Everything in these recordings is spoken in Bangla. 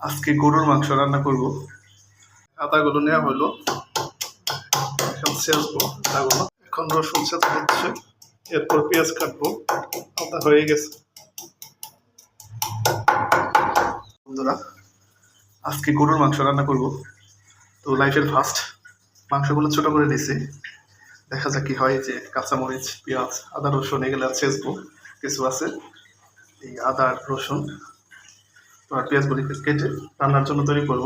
আজকে গরুর মাংস রান্না করব। আদাগুলো নেওয়া হলো, এখন ছেঁচবো আদাগুলো। এখন রসুন ছেঁচা হচ্ছে, এরপর পেঁয়াজ কাটবো। আদা হয়ে গেছে। বন্ধুরা, আজকে গরুর মাংস রান্না করব। তো লাইফের ফার্স্ট মাংসগুলো ছোট করে নিয়েছি। দেখা যাক কি হয়। যে কাঁচামরিচ, পেঁয়াজ, আদা, রসুন এগুলো ছেঁচবো। কিছু আছে এই আদা রসুন আর পেঁয়াজগুলি কেটে রান্নার জন্য তৈরি করব।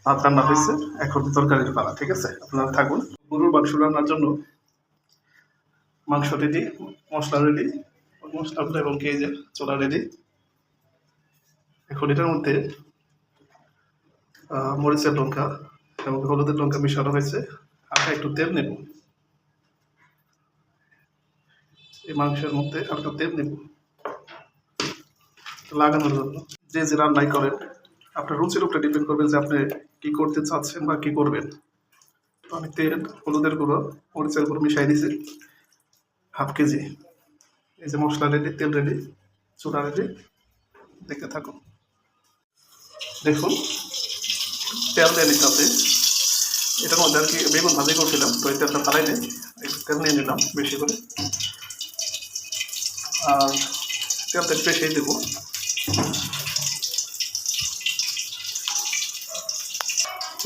ভাত রান্না হয়েছে, এখন তরকারির পালা। ঠিক আছে, আপনারা থাকুন। গরুর মাংস রান্নার জন্য মাংস রেডি, মশলা রেডি, মশলাগুলো এবং এই যে চোলা রেডি। এখন এটার মধ্যে মরিচের লঙ্কা এবং হলুদের লঙ্কা মিশানো হয়েছে। হালকা একটু তেল নেব, এই মাংসের মধ্যে হালকা তেল নেব লাগানোর জন্য। যে যে রান্নাই করেন, আপনার রুচির উপরে ডিপেন্ড করবে যে আপনি কি করতে চাচ্ছেন বা কি করবেন। তো আমি তেল, হলুদের গুঁড়ো, মরিচের গুঁড়ো মিশাই দিয়েছি হাফ কেজি। এই যে মশলা রেডি, তেল রেডি, চুলা রেডি। দেখতে থাকুন। দেখুন, তেল দিয়ে নিতে হবে। এটার মধ্যে আর কি বেগুন ভাজি করছিলাম, তো এই তেলটা ফালাই নেই, একটু তেল নিয়ে নিলাম বেশি করে। আর তেলটা একটু বেশি দেবো।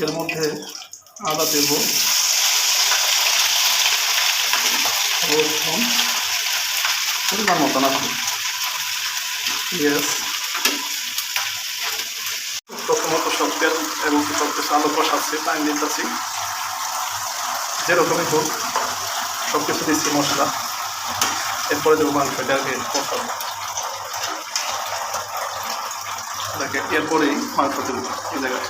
এর মধ্যে আদা দেব, রসুন পরিমাণ মতন আছে, পেঁয়াজ। প্রথমত সব তেল এবং সব কিছু আলু কষাচ্ছি, টাইম নিতেছি। যেরকমই হোক সব কিছু দিচ্ছি মশলা। এরপরে দেবো মাংসটা আগে কষাবো, এরপরেই মাংস দেবো এই জায়গায়।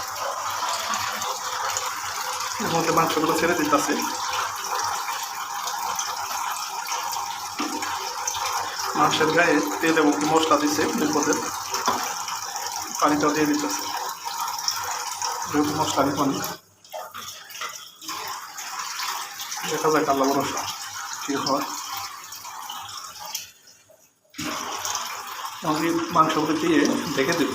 এর মধ্যে মাংসগুলো ছেড়ে দিতেছি। মাংসের গায়ে তেল এবং মশলা দিচ্ছে, এরপরে পানিটাও দিয়ে দিতেছে। যেহেতু মশলা দিয়ে পানি, দেখা যায় আল্লাহ ভরসা কি হয়। আমি মাংসগুলো দিয়ে ঢেকে দেব।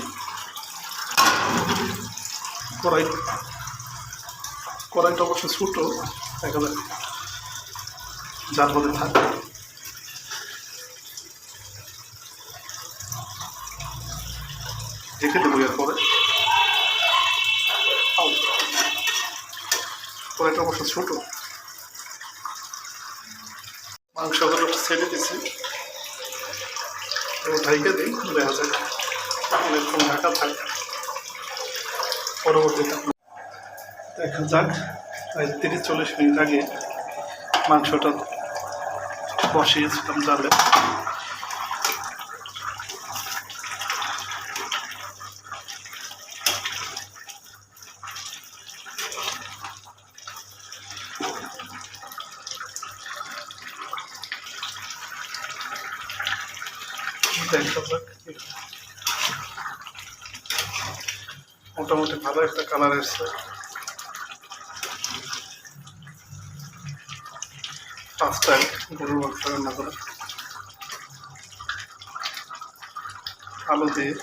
কড়াইটা অবশ্য ছোটো, দেখা যায় যার মধ্যে থাকে। ঢেকে দেবো। এরপরে কড়াইটা অবশ্য ছোটো, মাংসগুলো ছেড়ে দিচ্ছি এবং ঢাইকে দিই। দেখা যায় অনেকক্ষণ ঢাকা থাকে। পরবর্তীতে দেখা যাক, প্রায় 30-40 মিনিট আগে মাংসটা বসিয়েছিলাম জালে। দেখা যাক, মোটামুটি ভালো একটা কালার এসছে। ফার্স্ট টাইম গরুর মাংস রান্না করে আলু দিয়ে